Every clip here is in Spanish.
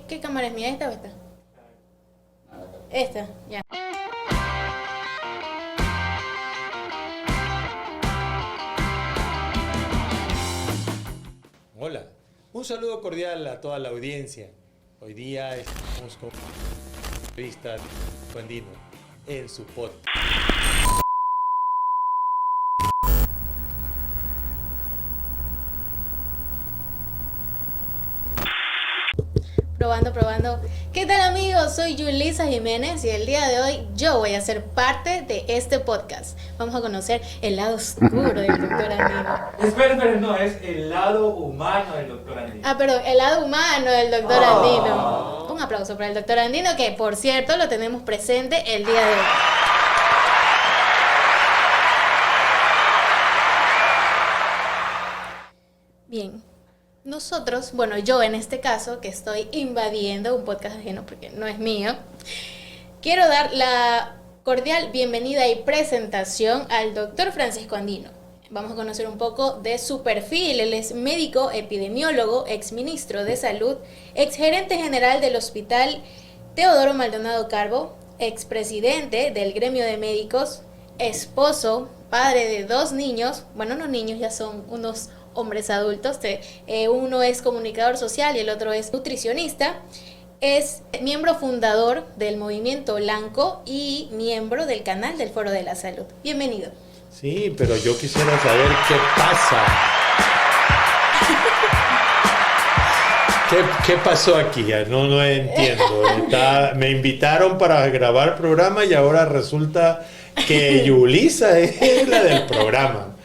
¿Qué cámara es mía? ¿Esta o esta? Esta, ya. Hola, un saludo cordial a toda la audiencia. Hoy día estamos con entrevista con Andino en su podcast. Probando. ¿Qué tal, amigos? Soy Yulisa Jiménez y el día de hoy yo voy a ser parte de este podcast. Vamos a conocer el lado oscuro del doctor Andino. Espera, no, es el lado humano del doctor Andino. Perdón, el lado humano del doctor Andino. Un aplauso para el doctor Andino, que por cierto lo tenemos presente el día de hoy. Bien. Nosotros, bueno, yo en este caso, que estoy invadiendo un podcast ajeno porque no es mío, quiero dar la cordial bienvenida y presentación al doctor Francisco Andino. Vamos a conocer un poco de su perfil. Él es médico, epidemiólogo, exministro de Salud, exgerente general del Hospital Teodoro Maldonado Carbo, expresidente del Gremio de Médicos, esposo, padre de 2 niños, bueno, no niños, ya son unos hombres adultos, uno es comunicador social y el otro es nutricionista, es miembro fundador del Movimiento Blanco y miembro del canal del Foro de la Salud. Bienvenido. Sí, pero yo quisiera saber qué pasa. ¿Qué pasó aquí? No entiendo. Me invitaron para grabar programa y ahora resulta que Yulisa es la del programa.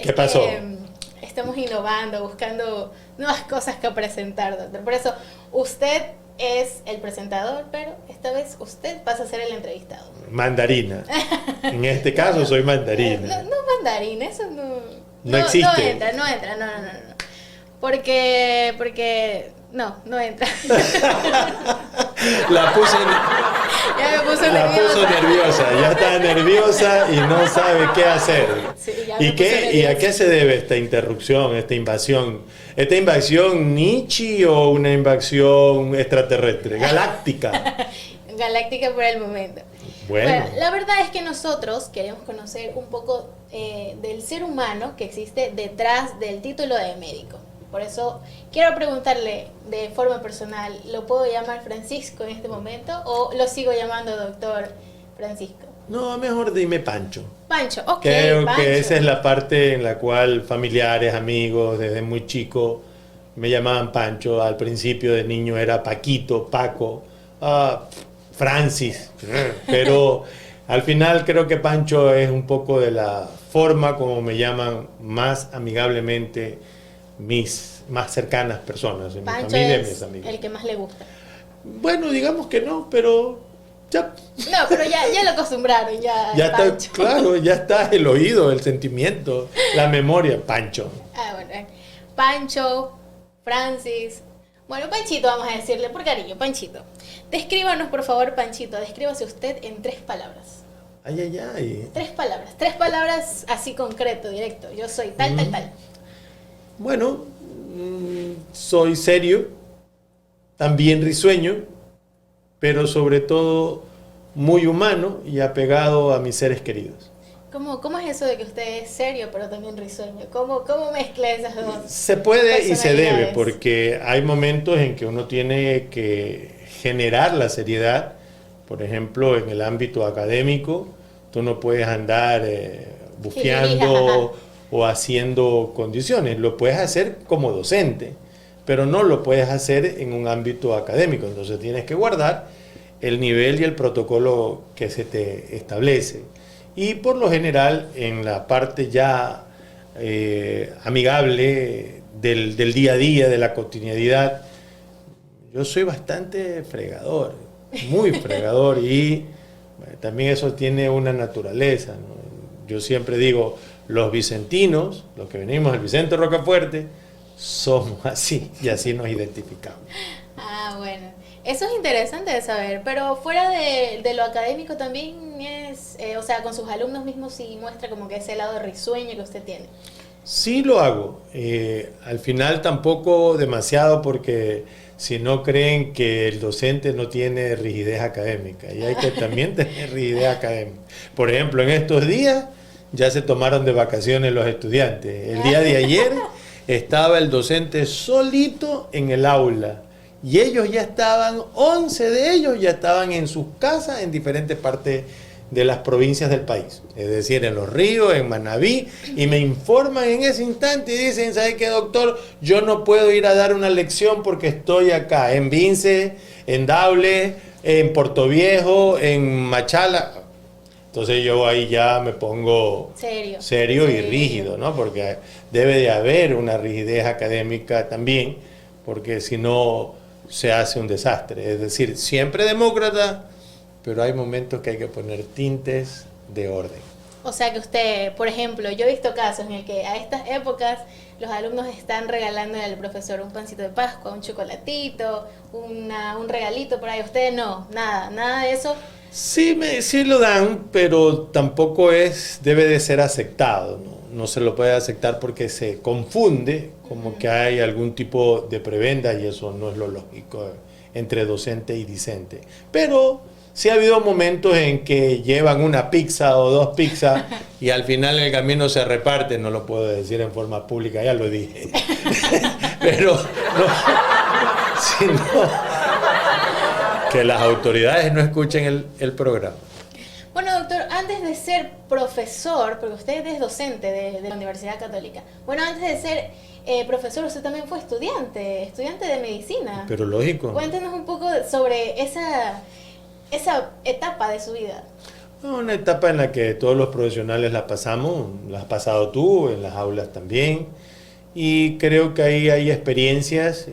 ¿Qué pasó? Estamos innovando, buscando nuevas cosas que presentar, doctor. Por eso, usted es el presentador, pero esta vez usted pasa a ser el entrevistado. Mandarina. En este caso soy mandarina. No mandarina, eso no existe. No entra. Porque no entra. La puso nerviosa. nerviosa, ya está nerviosa y no sabe qué hacer. Sí, ¿Y a qué se debe esta interrupción, esta invasión? ¿Esta invasión Nietzsche o una invasión extraterrestre, galáctica? Galáctica por el momento. Bueno, la verdad es que nosotros queremos conocer un poco del ser humano que existe detrás del título de médico. Por eso quiero preguntarle de forma personal, ¿lo puedo llamar Francisco en este momento o lo sigo llamando doctor Francisco? No, mejor dime Pancho. Pancho, ok. Creo Pancho. que esa es la parte en la cual familiares, amigos, desde muy chico me llamaban Pancho. Al principio de niño era Paquito, Paco, Francis. Pero al final creo que Pancho es un poco de la forma como me llaman más amigablemente mis más cercanas personas, mi Pancho familia y es mis amigos. el que más le gusta. Bueno, digamos que no, pero ya. No, pero ya lo acostumbraron, ya está, Pancho. claro, ya está el oído, el sentimiento, la memoria, Pancho. Bueno, Pancho, Francis. Bueno, Panchito vamos a decirle por cariño, Panchito. Descríbanos, por favor, Panchito, descríbase usted en 3 palabras. Ay. 3 palabras así concreto, directo. Yo soy tal. Bueno, soy serio, también risueño, pero sobre todo muy humano y apegado a mis seres queridos. ¿Cómo es eso de que usted es serio pero también risueño? ¿Cómo mezcla esas dos? Se puede y se debe, personalidades? porque hay momentos en que uno tiene que generar la seriedad. Por ejemplo, en el ámbito académico, tú no puedes andar bufeando o haciendo condiciones. Lo puedes hacer como docente, pero no lo puedes hacer en un ámbito académico. Entonces tienes que guardar el nivel y el protocolo que se te establece. Y por lo general, en la parte ya amigable del día a día, de la cotidianidad, yo soy bastante fregador, muy fregador, y también eso tiene una naturaleza, ¿no? Yo siempre digo, los vicentinos, los que venimos del Vicente Rocafuerte, somos así, y así nos identificamos. Bueno. Eso es interesante de saber, pero fuera de lo académico también es, o sea, con sus alumnos mismos sí muestra como que ese lado risueño que usted tiene. Sí lo hago, al final tampoco demasiado, porque si no creen que el docente no tiene rigidez académica. Y hay que también tener rigidez académica. Por ejemplo, en estos días ya se tomaron de vacaciones los estudiantes. El día de ayer estaba el docente solito en el aula. Y ellos ya estaban, 11 de ellos ya estaban en sus casas en diferentes partes de las provincias del país, es decir, en Los Ríos, en Manabí, y me informan en ese instante y dicen, ¿sabe qué, doctor? Yo no puedo ir a dar una lección porque estoy acá, en Vince, en Daule, en Portoviejo, en Machala. Entonces yo ahí ya me pongo serio y rígido, ¿no? Porque debe de haber una rigidez académica también, porque si no se hace un desastre. Es decir, siempre demócrata, pero hay momentos que hay que poner tintes de orden. O sea que usted, por ejemplo, yo he visto casos en el que a estas épocas los alumnos están regalando al profesor un pancito de Pascua, un chocolatito, un regalito por ahí. Usted no, nada de eso. Sí, sí lo dan, pero tampoco debe de ser aceptado, ¿no? No se lo puede aceptar porque se confunde como que hay algún tipo de prebenda y eso no es lo lógico entre docente y discente. Pero sí ha habido momentos en que llevan una pizza o 2 pizzas y al final el camino se reparte, no lo puedo decir en forma pública, ya lo dije. Pero no, sino que las autoridades no escuchen el programa. Bueno, doctor, antes de ser profesor, porque usted es docente de la Universidad Católica, bueno, antes de ser profesor, usted también fue estudiante de medicina. Pero lógico. Cuéntenos un poco sobre esa etapa de su vida. Una etapa en la que todos los profesionales la pasamos, la has pasado tú, en las aulas también, y creo que ahí hay experiencias,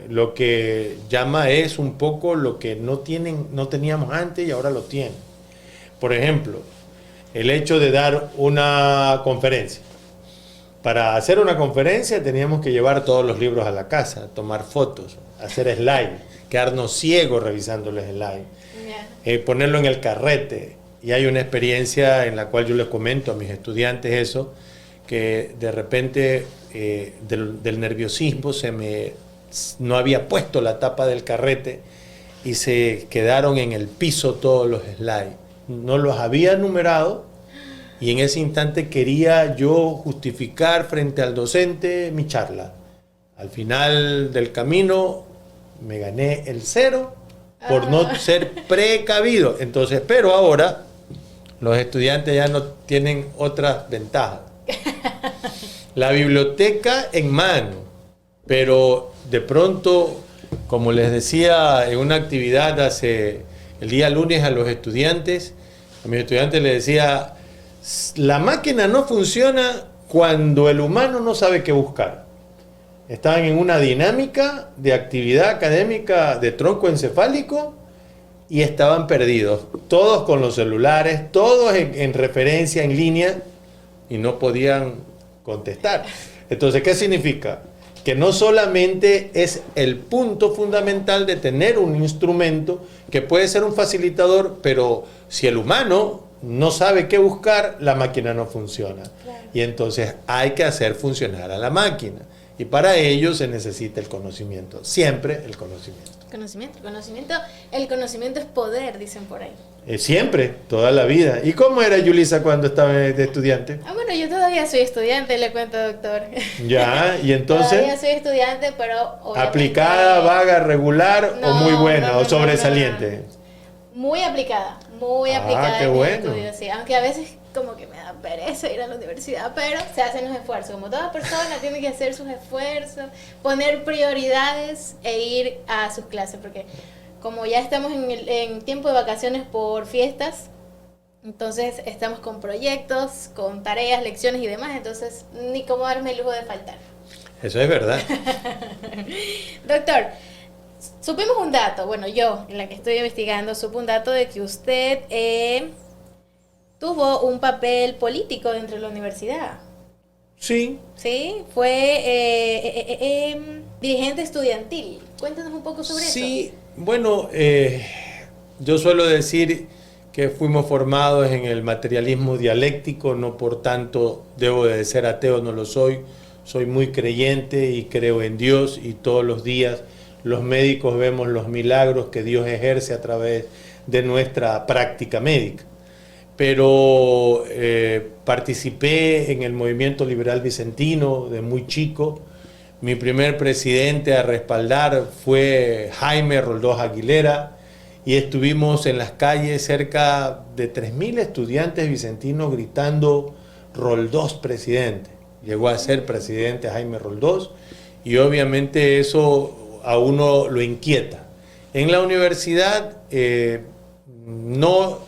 lo que llama es un poco lo que no teníamos antes y ahora lo tienen. Por ejemplo, el hecho de dar una conferencia. Para hacer una conferencia teníamos que llevar todos los libros a la casa, tomar fotos, hacer slide, quedarnos ciegos revisando los slides. Ponerlo en el carrete. Y hay una experiencia en la cual yo les comento a mis estudiantes eso, que de repente del nerviosismo no había puesto la tapa del carrete y se quedaron en el piso todos los slides. No los había numerado y en ese instante quería yo justificar frente al docente mi charla. Al final del camino me gané el 0 por no ser precavido. Entonces, pero ahora los estudiantes ya no tienen otras ventajas. La biblioteca en mano, pero de pronto, como les decía en una actividad el día lunes a mis estudiantes les decía, la máquina no funciona cuando el humano no sabe qué buscar. Estaban en una dinámica de actividad académica de tronco encefálico y estaban perdidos, todos con los celulares, todos en referencia en línea y no podían contestar. Entonces, ¿qué significa? Que no solamente es el punto fundamental de tener un instrumento que puede ser un facilitador, pero si el humano no sabe qué buscar, la máquina no funciona. Claro. Y entonces hay que hacer funcionar a la máquina. Y para ello se necesita el conocimiento, siempre el conocimiento. El conocimiento es poder, dicen por ahí. Siempre, toda la vida. ¿Y cómo era Yulisa cuando estaba de estudiante? Bueno, yo todavía soy estudiante, le cuento, doctor. Ya, y entonces... Todavía soy estudiante, pero... ¿Aplicada, vaga, regular o muy buena o sobresaliente? Muy aplicada qué en mi bueno. estudio, sí. Aunque a veces como que me da pereza ir a la universidad, pero se hacen los esfuerzos. Como toda persona tiene que hacer sus esfuerzos, poner prioridades e ir a sus clases, porque como ya estamos en tiempo de vacaciones por fiestas, entonces estamos con proyectos, con tareas, lecciones y demás, entonces ni cómo darme el lujo de faltar. Eso es verdad. Doctor, supimos un dato, bueno, yo, en la que estoy investigando, supe un dato de que usted tuvo un papel político dentro de la universidad. Sí. Sí, fue dirigente estudiantil. Cuéntanos un poco sobre eso. Sí, bueno, yo suelo decir que fuimos formados en el materialismo dialéctico, no por tanto debo de ser ateo, no lo soy. Soy muy creyente y creo en Dios y todos los días los médicos vemos los milagros que Dios ejerce a través de nuestra práctica médica. Pero participé en el movimiento liberal vicentino de muy chico. Mi primer presidente a respaldar fue Jaime Roldós Aguilera, y estuvimos en las calles cerca de 3.000 estudiantes vicentinos gritando Roldós presidente. Llegó a ser presidente Jaime Roldós, y obviamente eso a uno lo inquieta. En la universidad no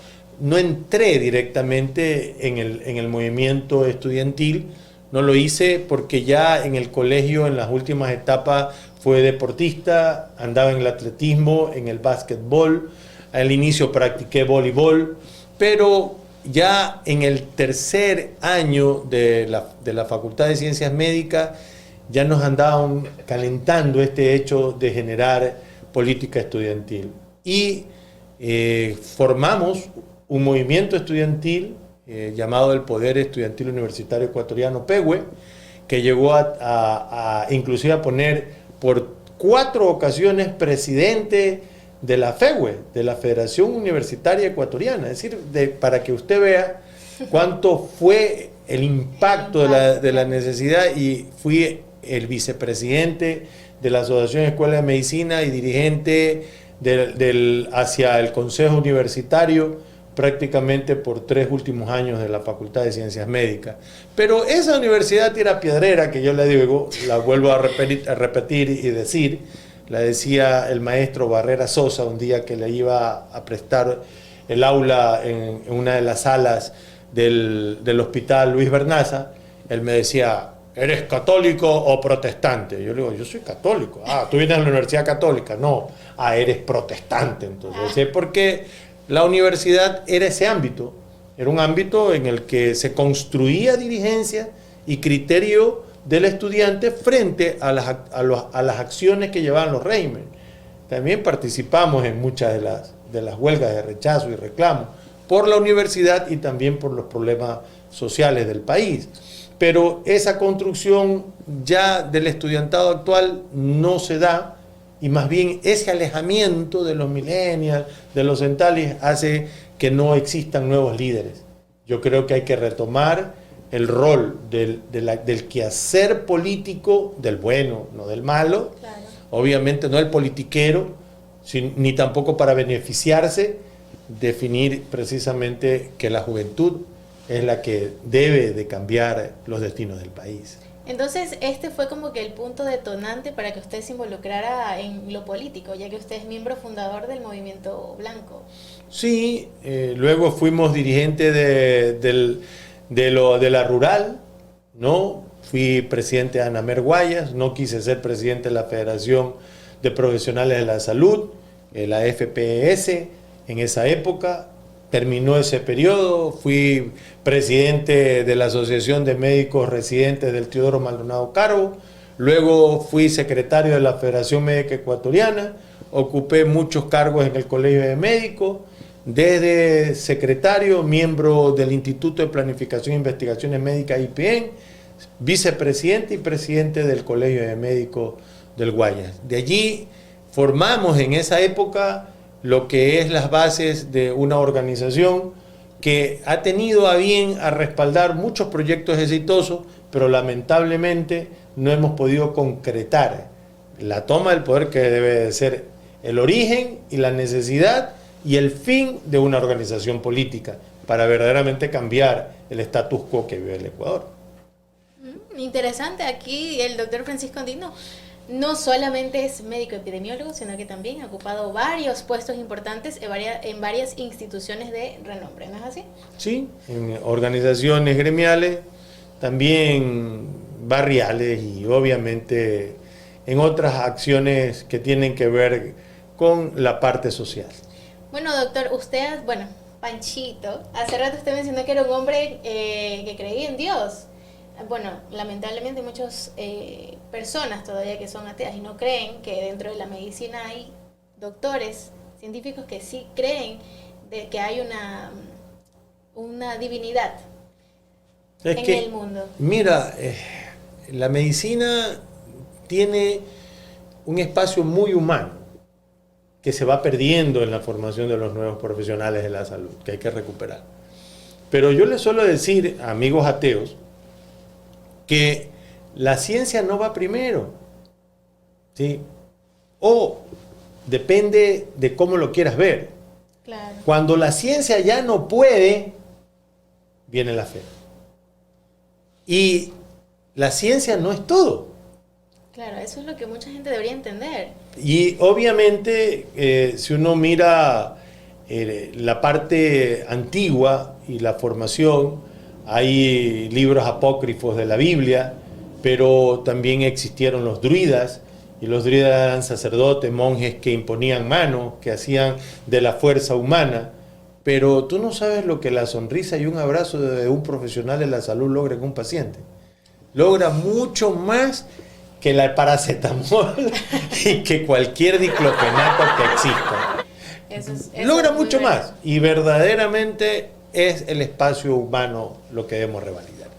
entré directamente en el movimiento estudiantil. No lo hice porque ya en el colegio, en las últimas etapas, fue deportista, andaba en el atletismo, en el básquetbol. Al inicio practiqué voleibol, pero ya en el tercer año de la Facultad de Ciencias Médicas ya nos andaban calentando este hecho de generar política estudiantil. Y formamos un movimiento estudiantil llamado el Poder Estudiantil Universitario Ecuatoriano, PEUE, que llegó inclusive a poner por 4 ocasiones presidente de la FEUE, de la Federación Universitaria Ecuatoriana. Es decir, para que usted vea cuánto fue el impacto de la necesidad, y fui el vicepresidente de la Asociación de Escuelas de Medicina y dirigente hacia el Consejo Universitario prácticamente por 3 últimos años de la Facultad de Ciencias Médicas. Pero esa universidad tira piedrera, que yo le digo, la vuelvo a repetir y decir, la decía el maestro Barrera Sosa un día que le iba a prestar el aula en una de las salas del Hospital Luis Bernaza. Él me decía: ¿eres católico o protestante? Yo le digo: yo soy católico. Ah, ¿tú vienes a la Universidad Católica? No. Ah, eres protestante. Entonces, porque la universidad era ese ámbito, era un ámbito en el que se construía dirigencia y criterio del estudiante frente a las acciones que llevaban los regímenes. También participamos en muchas de las huelgas de rechazo y reclamo por la universidad y también por los problemas sociales del país. Pero esa construcción ya del estudiantado actual no se da, y más bien ese alejamiento de los millennials, de los centennials, hace que no existan nuevos líderes. Yo creo que hay que retomar el rol del quehacer político, del bueno, no del malo. Claro. Obviamente no el politiquero, ni tampoco para beneficiarse, definir precisamente que la juventud es la que debe de cambiar los destinos del país. Entonces, este fue como que el punto detonante para que usted se involucrara en lo político, ya que usted es miembro fundador del Movimiento Blanco. Sí, luego fuimos dirigentes de la rural, ¿no? Fui presidente de Anamer Guayas, no quise ser presidente de la Federación de Profesionales de la Salud, la FPS, en esa época. Terminó ese periodo, fui presidente de la Asociación de Médicos Residentes del Teodoro Maldonado Carbo, luego fui secretario de la Federación Médica Ecuatoriana, ocupé muchos cargos en el Colegio de Médicos, desde secretario, miembro del Instituto de Planificación e Investigaciones Médicas IPN, vicepresidente y presidente del Colegio de Médicos del Guayas. De allí formamos en esa época lo que es las bases de una organización que ha tenido a bien a respaldar muchos proyectos exitosos, pero lamentablemente no hemos podido concretar la toma del poder, que debe de ser el origen y la necesidad y el fin de una organización política para verdaderamente cambiar el status quo que vive el Ecuador. Interesante. Aquí el doctor Francisco Andino no solamente es médico epidemiólogo, sino que también ha ocupado varios puestos importantes en varias instituciones de renombre, ¿no es así? Sí, en organizaciones gremiales, también barriales y obviamente en otras acciones que tienen que ver con la parte social. Bueno, doctor, usted, Panchito, hace rato usted mencionó que era un hombre que creía en Dios. Bueno, lamentablemente hay muchas personas todavía que son ateas y no creen que dentro de la medicina hay doctores, científicos que sí creen de que hay una divinidad en el mundo. Mira, la medicina tiene un espacio muy humano que se va perdiendo en la formación de los nuevos profesionales de la salud, que hay que recuperar. Pero yo les suelo decir a amigos ateos que la ciencia no va primero, ¿sí? O depende de cómo lo quieras ver. Claro. Cuando la ciencia ya no puede, viene la fe. Y la ciencia no es todo. Claro, eso es lo que mucha gente debería entender. Y obviamente, si uno mira la parte antigua y la formación, hay libros apócrifos de la Biblia, pero también existieron los druidas, y los druidas eran sacerdotes, monjes que imponían manos, que hacían de la fuerza humana. Pero tú no sabes lo que la sonrisa y un abrazo de un profesional de la salud logra en un paciente. Logra mucho más que la paracetamol y que cualquier diclofenaco que exista. Logra mucho más. Y verdaderamente es el espacio humano lo que debemos revalidar.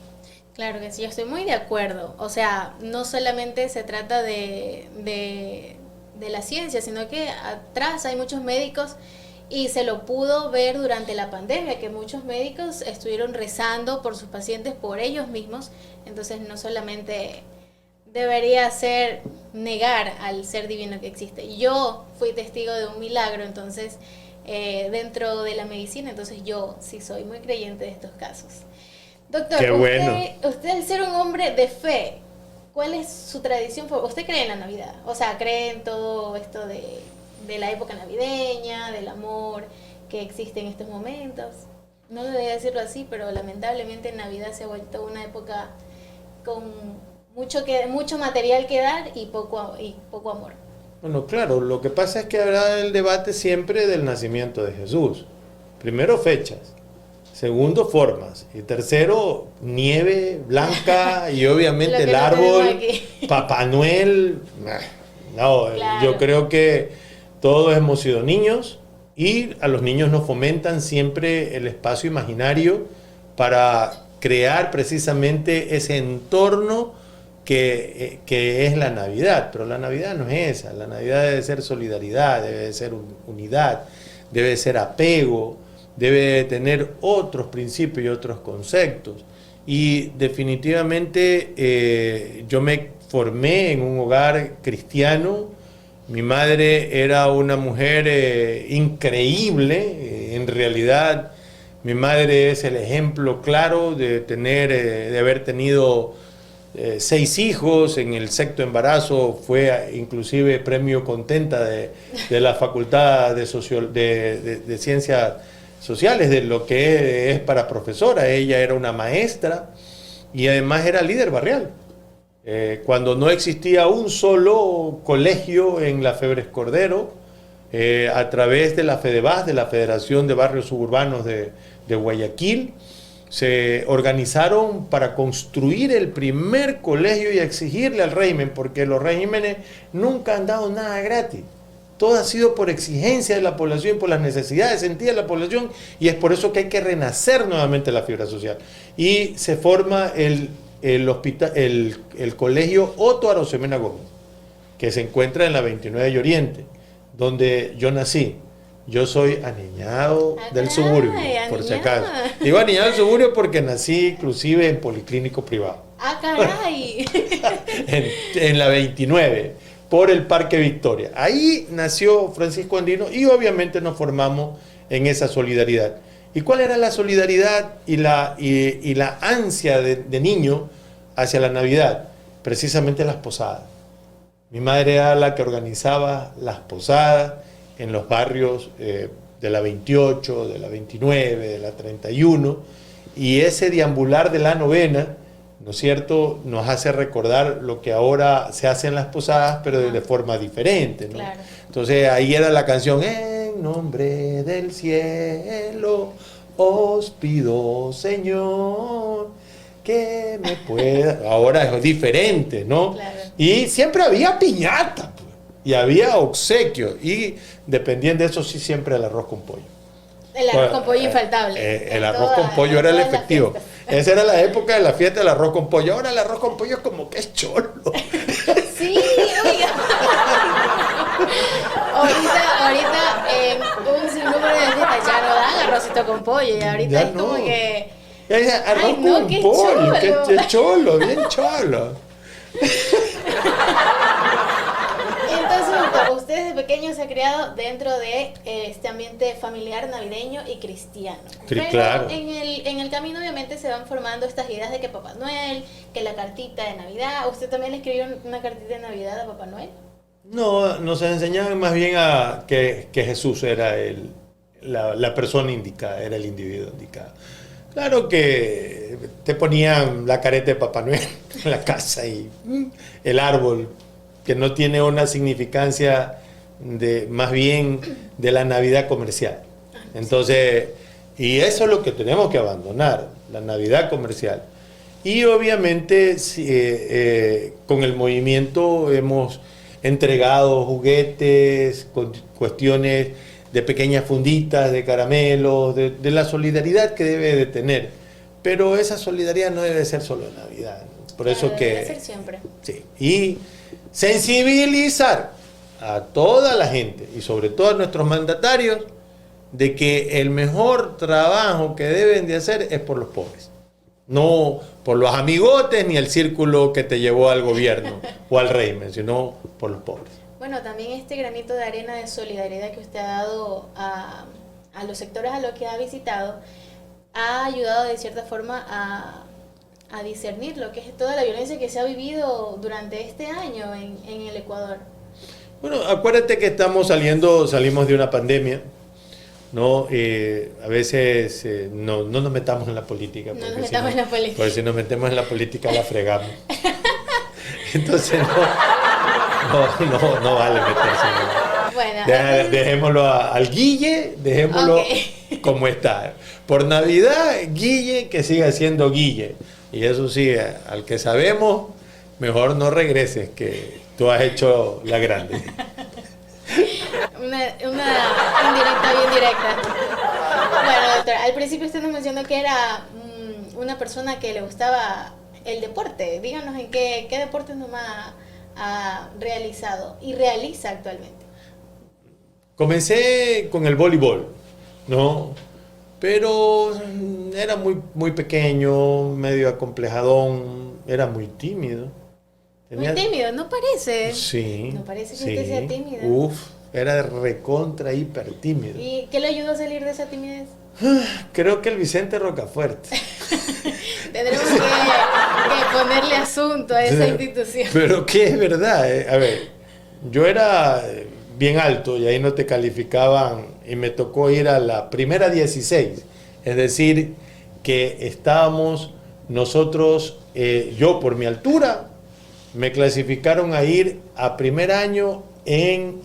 Claro que sí, yo estoy muy de acuerdo. O sea, no solamente se trata de la ciencia, sino que atrás hay muchos médicos. Y se lo pudo ver durante la pandemia, que muchos médicos estuvieron rezando por sus pacientes, por ellos mismos. Entonces no solamente debería ser negar al ser divino que existe. Yo fui testigo de un milagro, entonces, dentro de la medicina, entonces yo sí soy muy creyente de estos casos. Doctor, Qué bueno. usted al ser un hombre de fe, ¿cuál es su tradición? ¿Usted cree en la Navidad? O sea, ¿cree en todo esto de la época navideña, del amor que existe en estos momentos? No debería decirlo así, pero lamentablemente Navidad se ha vuelto una época con mucho material que dar y poco amor. Bueno, claro, lo que pasa es que habrá el debate siempre del nacimiento de Jesús. Primero, fechas. Segundo, formas. Y tercero, nieve blanca y obviamente el árbol, Papá Noel. No, claro. Yo creo que todos hemos sido niños y a los niños nos fomentan siempre el espacio imaginario para crear precisamente ese entorno que es la Navidad. Pero la Navidad no es esa. La Navidad debe ser solidaridad, debe ser unidad, debe ser apego, debe tener otros principios y otros conceptos. Y definitivamente yo me formé en un hogar cristiano. Mi madre era una mujer increíble. En realidad, mi madre es el ejemplo claro de haber tenido 6 hijos. En el 6º embarazo fue inclusive premio contenta de la Facultad de Ciencias Sociales, de lo que es para profesora. Ella era una maestra y además era líder barrial. Cuando no existía un solo colegio en la Febres Cordero, a través de la FEDEBAS, de la Federación de Barrios Suburbanos de Guayaquil, se organizaron para construir el primer colegio y exigirle al régimen, porque los regímenes nunca han dado nada gratis. Todo ha sido por exigencia de la población, por las necesidades sentidas de la población, y es por eso que hay que renacer nuevamente la fibra social. Y se forma el colegio Otto Arosemena Gómez, que se encuentra en la 29 de Oriente, donde yo nací. Yo soy aniñado del suburbio, por si acaso. Digo aniñado del suburbio porque nací inclusive en policlínico privado. ¡Ah, caray! en la 29, por el Parque Victoria. Ahí nació Francisco Andino y obviamente nos formamos en esa solidaridad. ¿Y cuál era la solidaridad y la ansia de niño hacia la Navidad? Precisamente las posadas. Mi madre era la que organizaba las posadas en los barrios de la 28, de la 29, de la 31, y ese deambular de la novena, ¿no es cierto?, nos hace recordar lo que ahora se hace en las posadas, pero de forma diferente, ¿no? Claro. Entonces ahí era la canción, en nombre del cielo, os pido, Señor, que me pueda... Ahora es diferente, ¿no? Claro. Y siempre había piñata, pues, y había obsequios, y dependiendo de eso, sí, siempre el arroz con pollo. El arroz con pollo infaltable. El arroz con pollo era el efectivo. Esa era la época de la fiesta del arroz con pollo. Ahora el arroz con pollo es como que es cholo. Sí, oiga. ahorita en un sinnúmero de fiestas ya no dan arrocito con pollo, y ahorita Ya es no. como que... Arroz Ay, no, con qué pollo, cholo. qué cholo, bien cholo. Entonces, doctor, usted desde pequeño se ha criado dentro de este ambiente familiar, navideño y cristiano. Pero claro. en el camino obviamente se van formando estas ideas de que Papá Noel, que la cartita de Navidad. ¿Usted también le escribió una cartita de Navidad a Papá Noel? No, nos enseñaban más bien a que Jesús era la persona indicada, era el individuo indicado. Claro que te ponían la careta de Papá Noel en la casa y el árbol, que no tiene una significancia más bien de la Navidad comercial. Entonces, y eso es lo que tenemos que abandonar, la Navidad comercial. Y obviamente con el movimiento hemos entregado juguetes, cuestiones de pequeñas funditas, de caramelos, de la solidaridad que debe de tener. Pero esa solidaridad no debe ser solo en Navidad. Por eso que... Debe ser siempre. Sí. Y sensibilizar a toda la gente y sobre todo a nuestros mandatarios de que el mejor trabajo que deben de hacer es por los pobres. No por los amigotes ni el círculo que te llevó al gobierno o al régimen, sino por los pobres. Bueno, también este granito de arena de solidaridad que usted ha dado a los sectores a los que ha visitado ha ayudado de cierta forma a discernir lo que es toda la violencia que se ha vivido durante este año en el Ecuador. Bueno, acuérdate que salimos de una pandemia, ¿no? A veces no nos metamos en la política. No nos metamos en la política. Porque si nos metemos en la política la fregamos. Entonces no vale meterse. Bueno, Dejémoslo al Guille, dejémoslo como está. Por Navidad, Guille, que siga siendo Guille. Y eso sí, al que sabemos, mejor no regreses, que tú has hecho la grande. Una indirecta bien directa. Bueno, doctora, al principio usted nos mencionó que era una persona que le gustaba el deporte. Díganos en qué deportes nomás ha realizado y realiza actualmente. Comencé con el voleibol, ¿no? Pero era muy pequeño, medio acomplejadón, era muy tímido. Muy tímido, ¿no parece? Sí. No parece que usted sea tímido. Era recontra hiper tímido. ¿Y qué le ayudó a salir de esa timidez? Creo que el Vicente Rocafuerte. Tendremos que ponerle asunto a esa institución. Pero que es verdad, a ver, yo era bien alto y ahí no te calificaban y me tocó ir a la primera 16, es decir, que estábamos nosotros, yo por mi altura, me clasificaron a ir a primer año en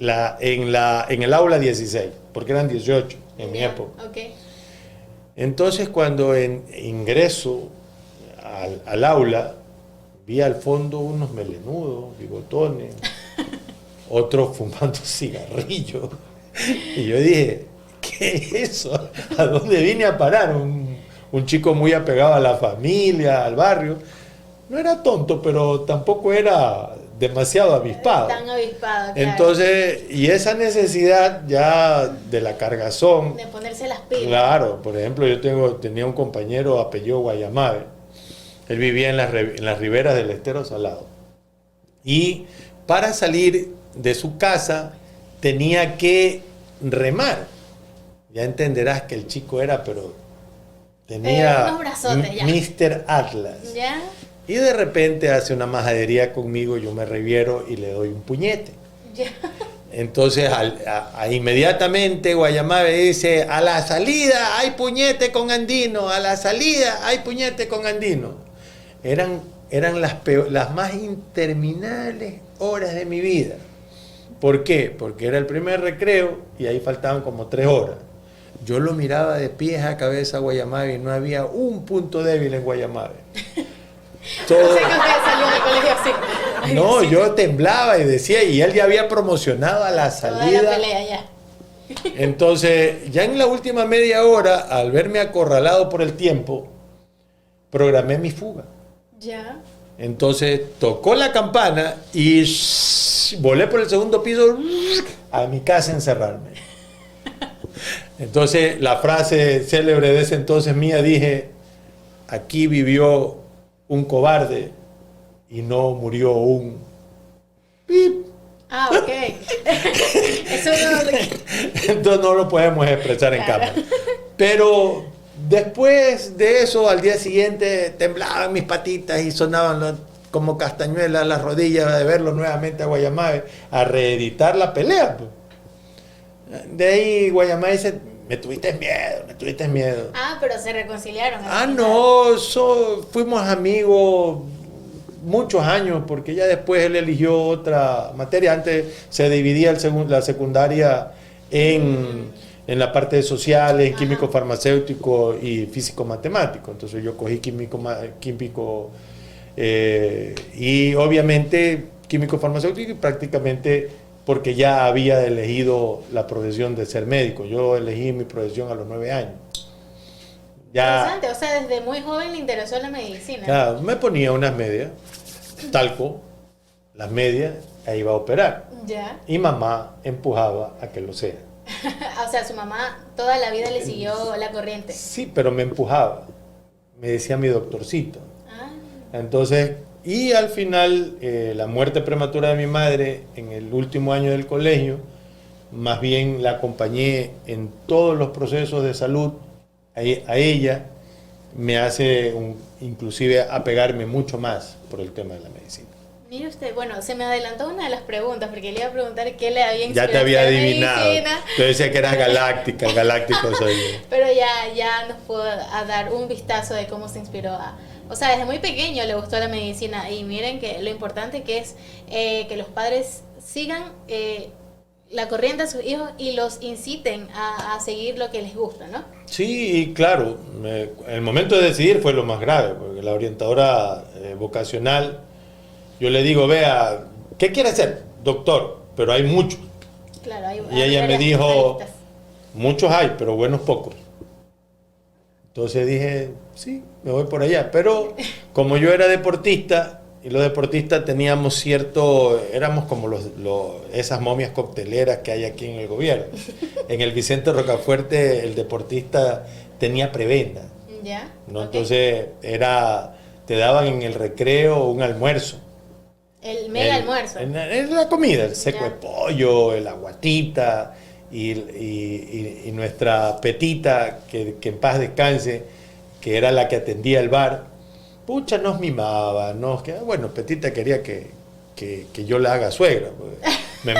el aula 16, porque eran 18 en mi época. Okay. Entonces cuando ingreso al aula, vi al fondo unos melenudos, bigotones, otros fumando cigarrillos. Y yo dije, ¿qué es eso? ¿A dónde vine a parar? Un chico muy apegado a la familia, al barrio. No era tonto, pero tampoco era demasiado avispado. Tan avispado, claro. Entonces, y esa necesidad ya de la cargazón. De ponerse las pilas. Claro, por ejemplo, tenía un compañero apellido Guayamabe. Él vivía en las riberas del Estero Salado. Y para salir de su casa tenía que remar. Ya entenderás que el chico pero tenía unos brazotes, ya. Mr. Atlas. ¿Ya? Y de repente hace una majadería conmigo, yo me reviero y le doy un puñete. Ya. Entonces inmediatamente Guayamabe dice, a la salida hay puñete con Andino, a la salida hay puñete con Andino. Eran las más interminables horas de mi vida. ¿Por qué? Porque era el primer recreo y ahí faltaban como 3 horas. Yo lo miraba de pies a cabeza a Guayamabe y no había un punto débil en Guayamabe. Todo... No sé que usted salió del colegio así. Ay, no, Dios, yo temblaba y decía, y él ya había promocionado a la salida. Toda la pelea ya. Entonces, ya en la última media hora, al verme acorralado por el tiempo, programé mi fuga. Ya. Entonces, tocó la campana y volé por el segundo piso a mi casa a encerrarme. Entonces, la frase célebre de ese entonces mía, dije, aquí vivió un cobarde y no murió un... ¡pip! Ah, ok. Eso no... Entonces no lo podemos expresar en cámara. Pero después de eso, al día siguiente, temblaban mis patitas y sonaban como castañuelas las rodillas de verlo nuevamente a Guayamabe, a reeditar la pelea. Pues. De ahí Guayamabe dice, me tuviste miedo. Ah, pero se reconciliaron. No, fuimos amigos muchos años, porque ya después él eligió otra materia. Antes se dividía la secundaria en la parte de sociales, en químico farmacéutico y físico matemático. Entonces yo cogí químico y obviamente químico farmacéutico, y prácticamente porque ya había elegido la profesión de ser médico. Yo elegí mi profesión a los 9 años. Ya, interesante, o sea, desde muy joven le interesó la medicina. ya me ponía unas medias, talco, las medias, e iba a operar. Ya. Y mamá empujaba a que lo sea. O sea, su mamá toda la vida le siguió la corriente. Sí, pero me empujaba. Me decía mi doctorcito. Ah. Entonces, y al final, la muerte prematura de mi madre en el último año del colegio, más bien la acompañé en todos los procesos de salud a ella, me hace inclusive apegarme mucho más por el tema de la medicina. Mire usted, bueno, se me adelantó una de las preguntas, porque le iba a preguntar qué le había inspirado. Ya te había a la adivinado. medicina. Yo decía que eras galáctica, galáctico soy yo. Pero ya nos puedo dar un vistazo de cómo se inspiró a... O sea, desde muy pequeño le gustó la medicina, y miren que lo importante que es que los padres sigan la corriente a sus hijos y los inciten a seguir lo que les gusta, ¿no? Sí, y claro, el momento de decidir fue lo más grave, porque la orientadora vocacional, yo le digo, vea, ¿qué quiere ser? Doctor, pero hay muchos. Claro, Y ella me dijo, muchos hay, pero buenos pocos. Entonces dije, sí, me voy por allá. Pero como yo era deportista, y los deportistas teníamos éramos como esas momias cocteleras que hay aquí en el gobierno. En el Vicente Rocafuerte el deportista tenía prebenda. ¿Ya? ¿No? Okay. Entonces te daban en el recreo un almuerzo. El mega almuerzo. En la comida, el seco Ya. de pollo, el aguatita y nuestra Petita, que en paz descanse, que era la que atendía el bar, pucha, nos mimaba, bueno, Petita quería que yo la haga suegra. Me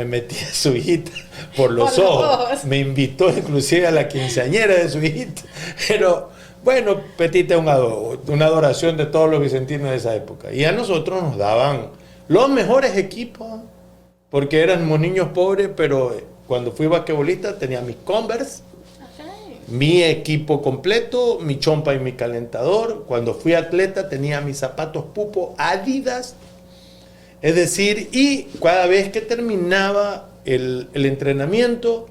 metía a su hijita por los ojos. Me invitó inclusive a la quinceañera de su hijita. Pero bueno, Petita es una adoración de todos los vicentinos de esa época. Y a nosotros nos daban los mejores equipos, porque éramos niños pobres, pero cuando fui basquetbolista tenía mis Converse, mi equipo completo, mi chompa y mi calentador. Cuando fui atleta tenía mis zapatos pupo Adidas. Es decir, y cada vez que terminaba el entrenamiento,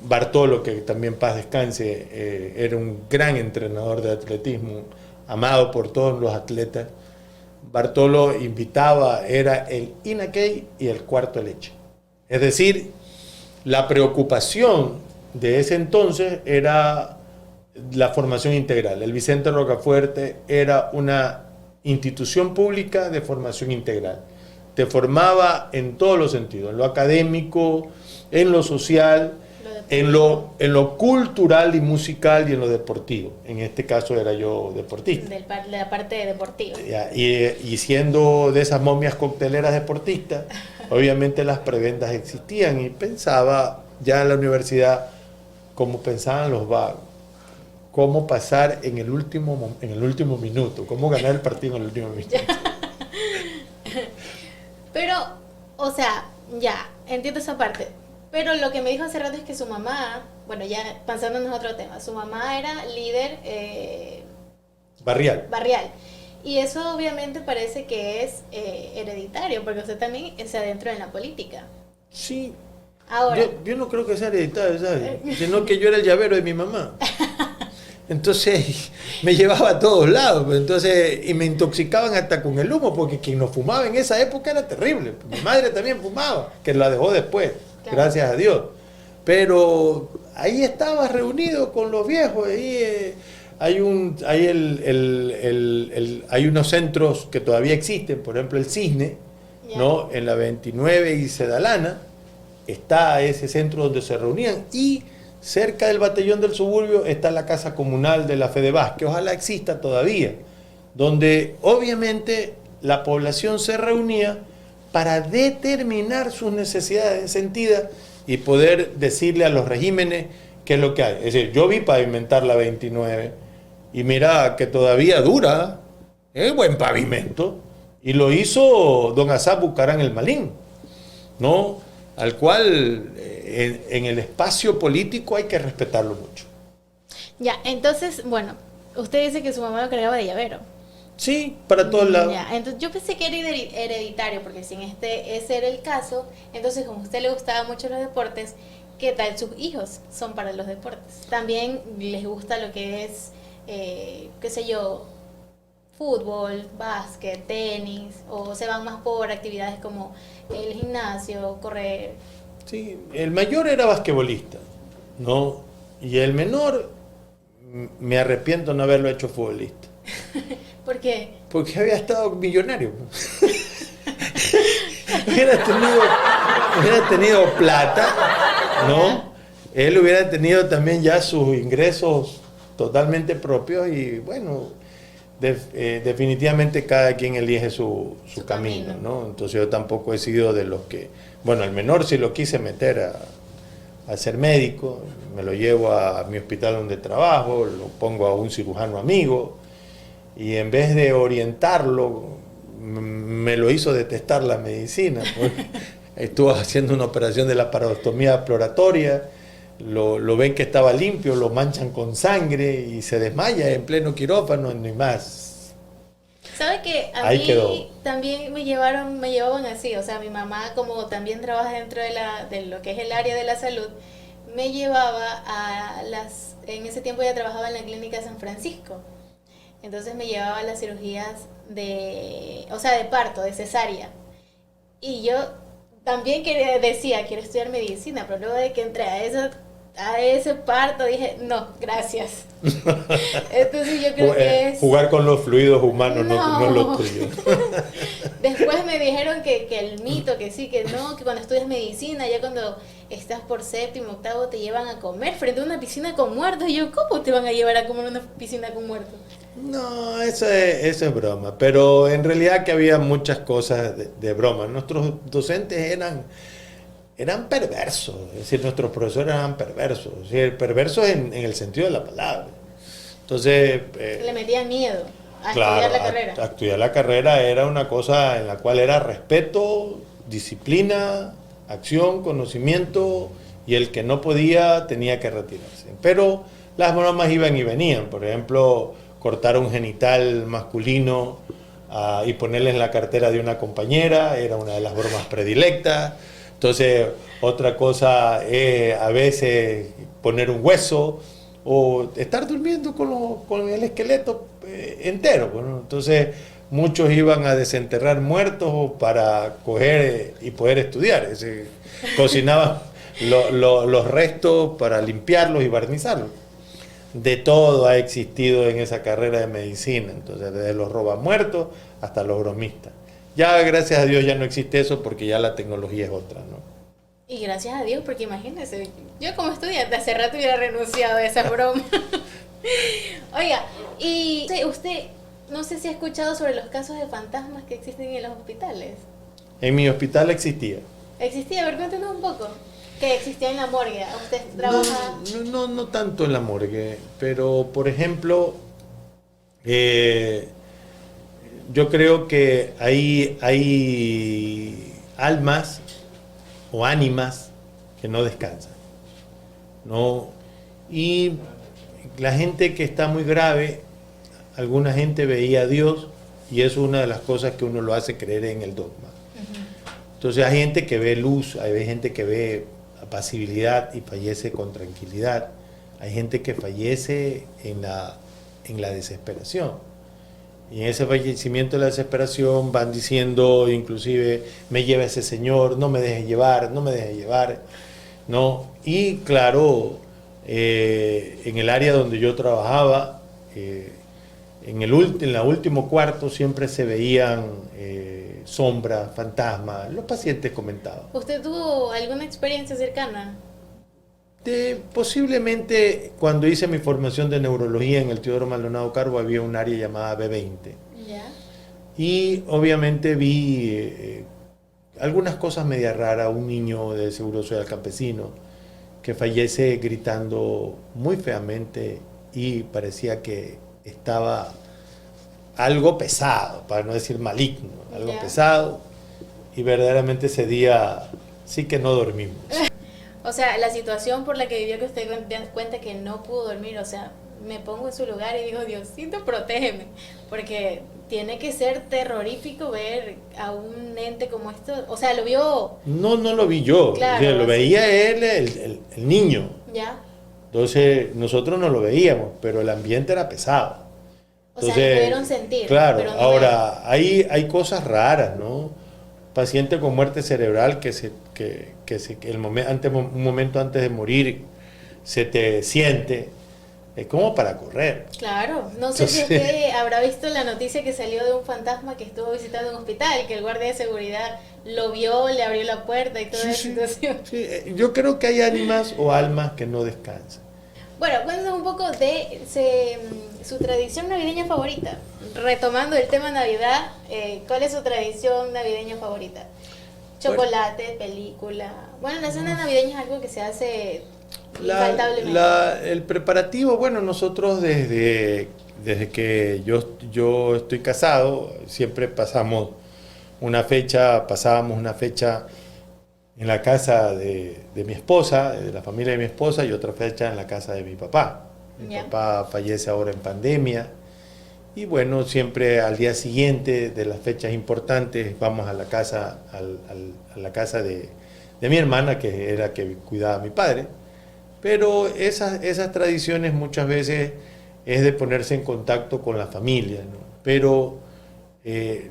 Bartolo, que también paz descanse, era un gran entrenador de atletismo, amado por todos los atletas. Bartolo invitaba, era el Inakey y el cuarto leche. Es decir, la preocupación de ese entonces era la formación integral. El Vicente Rocafuerte era una institución pública de formación integral. Te formaba en todos los sentidos, en lo académico, en lo social, en lo cultural y musical y en lo deportivo. En este caso era yo deportista. De la parte deportiva. Y siendo de esas momias cocteleras deportistas, obviamente las prebendas existían, y pensaba ya en la universidad como pensaban los vagos. Cómo pasar en el último minuto, cómo ganar el partido en el último minuto. Pero, o sea, ya, entiendo esa parte. Pero lo que me dijo hace rato es que su mamá, bueno, ya pasándonos a otro tema, su mamá era líder barrial. Y eso obviamente parece que es hereditario, porque usted también se adentró en la política. Sí. Ahora. Yo no creo que sea hereditario, ¿sabes? Sino que yo era el llavero de mi mamá. Entonces me llevaba a todos lados, pues, entonces, y me intoxicaban hasta con el humo, porque quien no fumaba en esa época era terrible. Mi madre también fumaba, que la dejó después, Claro. gracias a Dios. Pero ahí estaba reunido con los viejos, ahí hay unos centros que todavía existen, por ejemplo el Cisne, Ya. ¿no? En la 29 y Sedalana está ese centro donde se reunían, y cerca del batallón del suburbio está la casa comunal de la FEDEBAS, que ojalá exista todavía, donde obviamente la población se reunía para determinar sus necesidades sentidas y poder decirle a los regímenes qué es lo que hay. Es decir, yo vi pavimentar la 29 y mira que todavía dura, es buen pavimento, y lo hizo don Asaf Bucarán el Malín, ¿no? Al cual en el espacio político hay que respetarlo mucho. Ya, entonces, bueno, usted dice que su mamá lo cargaba de llavero. Sí, para todos lados. Ya, entonces yo pensé que era hereditario, porque si ese era el caso, entonces como a usted le gustaban mucho los deportes, ¿qué tal sus hijos son para los deportes? También les gusta lo que es, qué sé yo, fútbol, básquet, tenis, o se van más por actividades como el gimnasio, correr. Sí, el mayor era basquetbolista, ¿no? Y el menor, me arrepiento no haberlo hecho futbolista. ¿Por qué? Porque había estado millonario. hubiera tenido plata, ¿no? Él hubiera tenido también ya sus ingresos totalmente propios y bueno, definitivamente cada quien elige su camino, ¿no? Entonces yo tampoco he sido de los que... Bueno, el menor sí lo quise meter a ser médico, me lo llevo a mi hospital donde trabajo, lo pongo a un cirujano amigo, y en vez de orientarlo, me lo hizo detestar la medicina. Estuvo haciendo una operación de la parostomía exploratoria, lo ven que estaba limpio, lo manchan con sangre y se desmaya en pleno quirófano, ni más. ¿Sabe que a Ahí mí quedó. también me llevaban así? O sea, mi mamá, como también trabaja dentro de lo que es el área de la salud, me llevaba en ese tiempo ya trabajaba en la clínica San Francisco. Entonces me llevaba a las cirugías de parto, de cesárea. Y yo también decía, quiero estudiar medicina, pero luego de que entré a ese parto dije, no, gracias. Entonces yo creo que es... Jugar con los fluidos humanos no es lo tuyo. Después me dijeron que el mito, que sí, que no, que cuando estudias medicina, ya cuando estás por séptimo, octavo, te llevan a comer frente a una piscina con muertos. Y yo, ¿cómo te van a llevar a comer una piscina con muertos? No, eso es broma, pero en realidad que había muchas cosas de broma. Nuestros docentes eran perversos, es decir, nuestros profesores eran perversos, es decir, perversos en el sentido de la palabra. Entonces... Le metían miedo a claro, estudiar la carrera. A estudiar la carrera era una cosa en la cual era respeto, disciplina, acción, conocimiento, y el que no podía tenía que retirarse. Pero las bromas iban y venían, por ejemplo, cortar un genital masculino y ponerle en la cartera de una compañera, era una de las bromas predilectas. Entonces, otra cosa es a veces poner un hueso o estar durmiendo con el esqueleto entero. Bueno, entonces, muchos iban a desenterrar muertos para coger y poder estudiar. Es decir, cocinaban los restos para limpiarlos y barnizarlos. De todo ha existido en esa carrera de medicina, entonces desde los robamuertos hasta los bromistas. Ya gracias a Dios ya no existe eso porque ya la tecnología es otra, ¿no? Y gracias a Dios, porque imagínense, yo como estudiante hace rato hubiera renunciado a esa broma. Oiga, y usted, no sé si ha escuchado sobre los casos de fantasmas que existen en los hospitales. En mi hospital existía. ¿Existía? A ver, cuéntenos un poco. Que existía en la morgue. ¿Usted trabaja? No tanto en la morgue, pero por ejemplo, yo creo que hay almas o ánimas que no descansan, ¿no? Y la gente que está muy grave, alguna gente veía a Dios y eso es una de las cosas que uno lo hace creer en el dogma. Entonces hay gente que ve luz, hay gente que ve apacibilidad y fallece con tranquilidad. hay gente que fallece en la desesperación. Y en ese fallecimiento de la desesperación van diciendo, inclusive, me lleva ese señor, no me deje llevar, no me deje llevar, ¿no? Y claro, en el área donde yo trabajaba, en el último cuarto siempre se veían sombras, fantasmas, los pacientes comentaban. ¿Usted tuvo alguna experiencia cercana? Posiblemente cuando hice mi formación de neurología en el Teodoro Maldonado Carbo había un área llamada B20. ¿Ya? Y obviamente vi algunas cosas media raras, un niño de Seguro Social Campesino que fallece gritando muy feamente y parecía que estaba algo pesado, para no decir maligno, algo pesado, y verdaderamente ese día sí que no dormimos. O sea, la situación por la que vivió, que usted cuenta que no pudo dormir, o sea, me pongo en su lugar y digo, Diosito, protégeme, porque tiene que ser terrorífico ver a un ente como esto, o sea, ¿lo vio? No lo vi yo, Claro, o sea, lo veía él, el niño. ¿Ya? Entonces nosotros no lo veíamos, pero el ambiente era pesado. Entonces, sea, lo pudieron sentir. Claro, pero no ahora hay cosas raras, ¿no? Paciente con muerte cerebral un momento antes de morir se te siente, es como para correr. Claro, no sé si usted habrá visto la noticia que salió de un fantasma que estuvo visitando un hospital, que el guardia de seguridad lo vio, le abrió la puerta y toda esa situación. Sí, yo creo que hay ánimas o almas que no descansan. Bueno, cuéntanos un poco de su tradición navideña favorita. Retomando el tema Navidad, ¿cuál es su tradición navideña favorita? Chocolate, película. Bueno, la cena navideña es algo que se hace infaltablemente. El preparativo, bueno, nosotros desde que yo estoy casado, siempre pasábamos una fecha en la casa de mi esposa, de la familia de mi esposa, y otra fecha en la casa de mi papá. Mi papá fallece ahora en pandemia. Y bueno, siempre al día siguiente de las fechas importantes vamos a la casa, a la casa de mi hermana, que era que cuidaba a mi padre. Pero esas tradiciones muchas veces es de ponerse en contacto con la familia, ¿no? Pero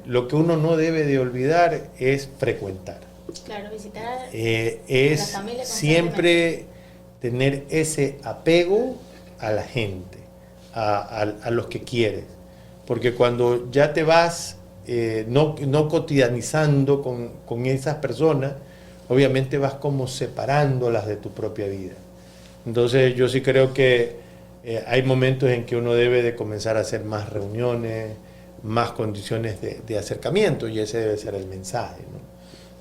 lo que uno no debe de olvidar es frecuentar. Claro, visitar es la familia siempre tener ese apego a la gente, a los que quieres. Porque cuando ya te vas no cotidianizando con esas personas, obviamente vas como separándolas de tu propia vida. Entonces yo sí creo que hay momentos en que uno debe de comenzar a hacer más reuniones, más condiciones de acercamiento, y ese debe ser el mensaje, ¿no?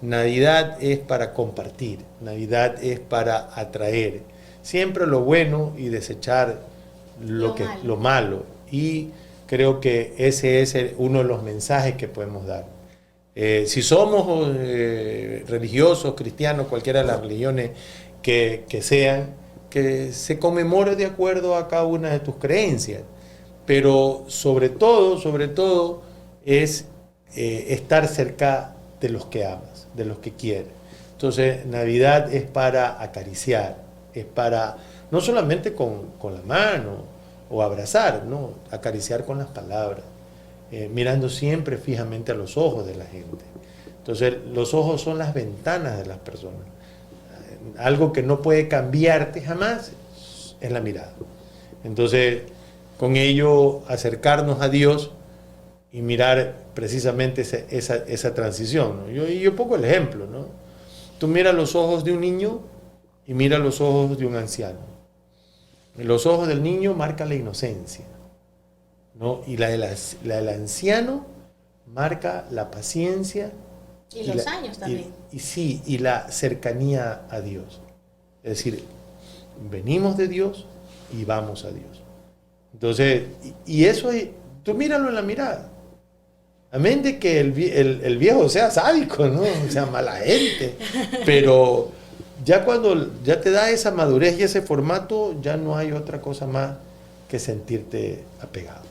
Navidad es para compartir, Navidad es para atraer siempre lo bueno y desechar lo malo. Y creo que ese es uno de los mensajes que podemos dar. Si somos religiosos, cristianos, cualquiera de las religiones que sean, que se conmemore de acuerdo a cada una de tus creencias. Pero sobre todo es estar cerca de los que amas, de los que quieres. Entonces, Navidad es para acariciar, es para, no solamente con la mano o abrazar, no, acariciar con las palabras, mirando siempre fijamente a los ojos de la gente. Entonces, los ojos son las ventanas de las personas. Algo que no puede cambiarte jamás es la mirada. Entonces, con ello, acercarnos a Dios y mirar precisamente esa transición, ¿no? Yo pongo el ejemplo, ¿no? Tú miras los ojos de un niño y miras los ojos de un anciano. Los ojos del niño marcan la inocencia, ¿no? Y la del anciano marca la paciencia. Y los años también. Y la cercanía a Dios. Es decir, venimos de Dios y vamos a Dios. Entonces, y eso, tú míralo en la mirada. Amén de que el viejo sea sádico, ¿no? Sea mala gente. Pero ya cuando ya te da esa madurez y ese formato, ya no hay otra cosa más que sentirte apegado.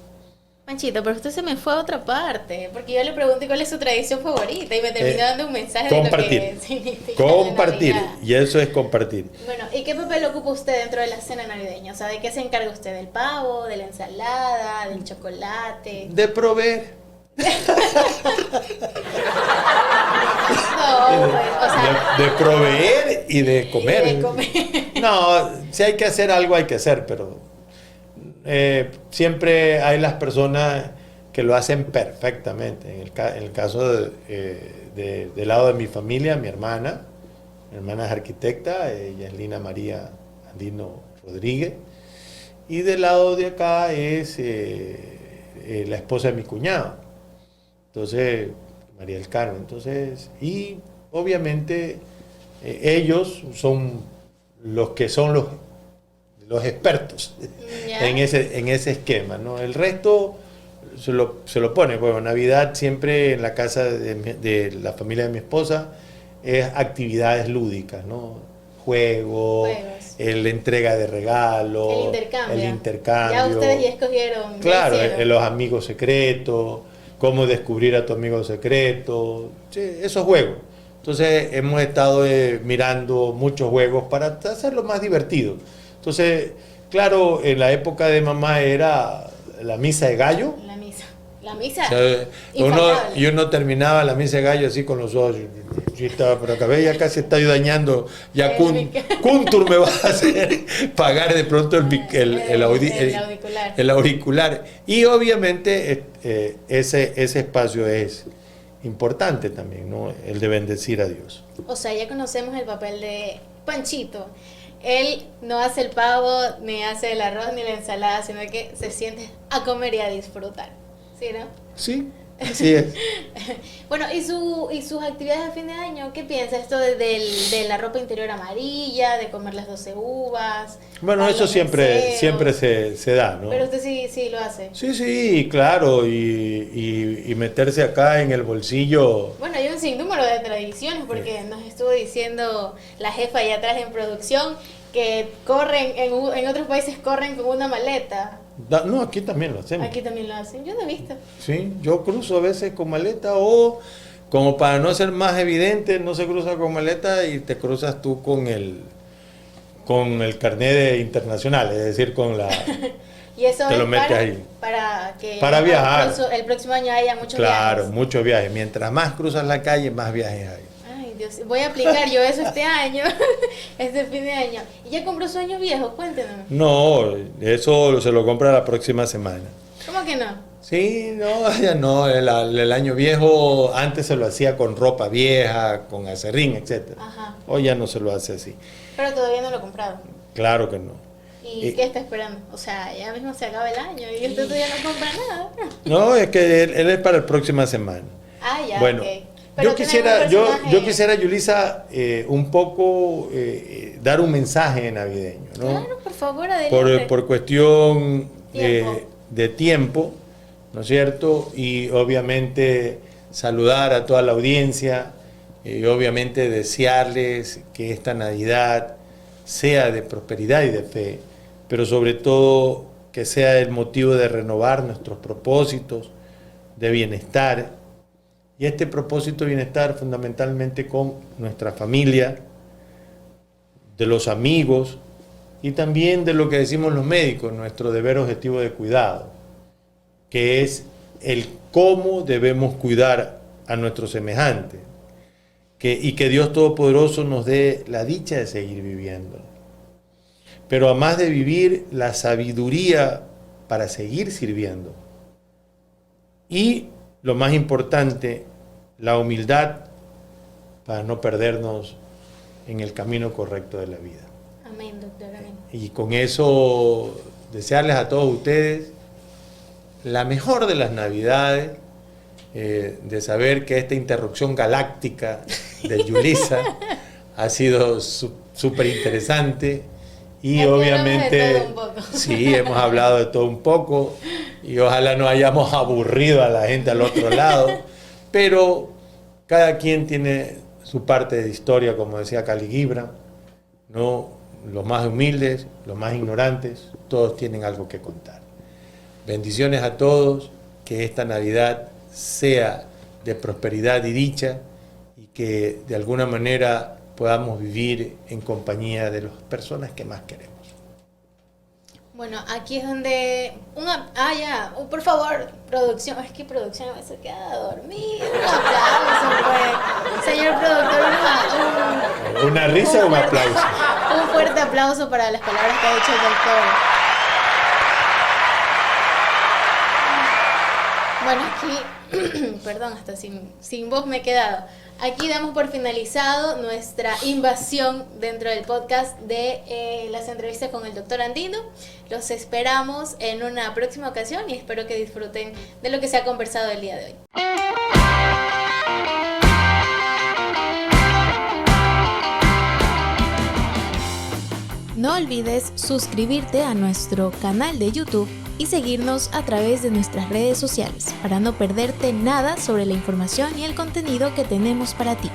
Panchito, pero usted se me fue a otra parte, porque yo le pregunté cuál es su tradición favorita y me terminó dando un mensaje compartir. de lo que significa Compartir, la Navidad. y eso es compartir. Bueno, ¿y qué papel ocupa usted dentro de la cena navideña? O sea, ¿de qué se encarga usted? ¿Del pavo, de la ensalada, del chocolate? De proveer. No, pues, o sea, De proveer y de comer. y de comer. No, si hay que hacer algo, hay que hacer, pero siempre hay las personas que lo hacen perfectamente. En el caso del lado de mi familia, mi hermana es arquitecta, ella es Lina María Andino Rodríguez, y del lado de acá es la esposa de mi cuñado, entonces María del Carmen. Entonces, y obviamente ellos son los que son los expertos Ya. en ese esquema, ¿no? El resto se lo pone. Bueno, Navidad siempre en la casa de la familia de mi esposa es actividades lúdicas, ¿no? Juegos, la entrega de regalos, el intercambio. Ya ustedes ya escogieron. Claro, ya hicieron. los amigos secretos, cómo descubrir a tu amigo secreto, sí, esos juegos. Entonces hemos estado mirando muchos juegos para hacerlo más divertido. Entonces, claro, en la época de mamá era la misa de gallo. La misa. La misa. O sea, infaltable. uno terminaba la misa de gallo así con los ojos. Sí, estaba, pero acabé, ya casi estoy dañando. Ya Kuntur me va a hacer pagar de pronto el auricular. el auricular. Y obviamente ese espacio es importante también, ¿no? El de bendecir a Dios. O sea, ya conocemos el papel de Panchito. Él no hace el pavo, ni hace el arroz, ni la ensalada, sino que se siente a comer y a disfrutar. ¿Sí, no? Sí, así es. Bueno, ¿y sus actividades de fin de año? ¿Qué piensa? Esto de la ropa interior amarilla, de comer las 12 uvas. Bueno, dar eso los siempre deseos. se da, ¿no? Pero usted sí lo hace. Sí, claro, y meterse acá en el bolsillo. Bueno, hay un sinnúmero de tradiciones porque nos estuvo diciendo la jefa allá atrás en producción que corren, en otros países corren con una maleta. No, aquí también lo hacemos. Aquí también lo hacen, yo no he visto. Sí, yo cruzo a veces con maleta o, como para no ser más evidente, no se cruza con maleta y te cruzas tú con el carnet internacional, es decir, con la... Y eso te es lo metes ahí. para que Para viajar. el próximo año haya muchos Claro, viajes. muchos viajes. Mientras más cruzas la calle, más viajes hay. Ay, Dios, voy a aplicar yo eso este año, este fin de año. ¿Y ya compró su año viejo? Cuéntenos. No, eso se lo compra la próxima semana. ¿Cómo que no? Sí, no, ya no. El año viejo antes se lo hacía con ropa vieja, con acerrín, etc. Ajá. Hoy ya no se lo hace así. Pero todavía no lo he comprado. Claro que no. ¿Y qué está esperando? O sea, ya mismo se acaba el año y usted todavía no compra nada. No, es que él es para la próxima semana. Ah, ya, Bueno, ok. Pero yo tiene quisiera, un yo personaje- quisiera, Yulisa, un poco dar un mensaje navideño, ¿no? Claro, por favor, adelante. Por cuestión Tiempo. de tiempo, ¿no es cierto? Y obviamente saludar a toda la audiencia, y obviamente desearles que esta Navidad sea de prosperidad y de fe, pero sobre todo que sea el motivo de renovar nuestros propósitos de bienestar. Y este propósito de bienestar fundamentalmente con nuestra familia, de los amigos y también de lo que decimos los médicos, nuestro deber objetivo de cuidado, que es el cómo debemos cuidar a nuestros semejantes, y que Dios Todopoderoso nos dé la dicha de seguir viviendo. Pero además de vivir, la sabiduría para seguir sirviendo. Y lo más importante, la humildad para no perdernos en el camino correcto de la vida. Amén, doctor, amén. Y con eso, desearles a todos ustedes la mejor de las Navidades, de saber que esta interrupción galáctica de Yulisa ha sido súper interesante. Y Aquí obviamente, hablamos de todo un poco. sí, hemos hablado de todo un poco y ojalá no hayamos aburrido a la gente al otro lado, pero cada quien tiene su parte de historia, como decía Cali Gibran, ¿no? Los más humildes, los más ignorantes, todos tienen algo que contar. Bendiciones a todos que esta Navidad sea de prosperidad y dicha y que de alguna manera podamos vivir en compañía de las personas que más queremos. Bueno, aquí es donde... por favor, producción. Es que producción se queda dormida. Un aplauso, pues. Señor productor, ¿Una risa o un aplauso? Un fuerte aplauso para las palabras que ha dicho el doctor. Bueno, aquí... Perdón, hasta sin voz me he quedado. Aquí damos por finalizado nuestra invasión dentro del podcast de las entrevistas con el doctor Andino. Los esperamos en una próxima ocasión y espero que disfruten de lo que se ha conversado el día de hoy. No olvides suscribirte a nuestro canal de YouTube y seguirnos a través de nuestras redes sociales para no perderte nada sobre la información y el contenido que tenemos para ti.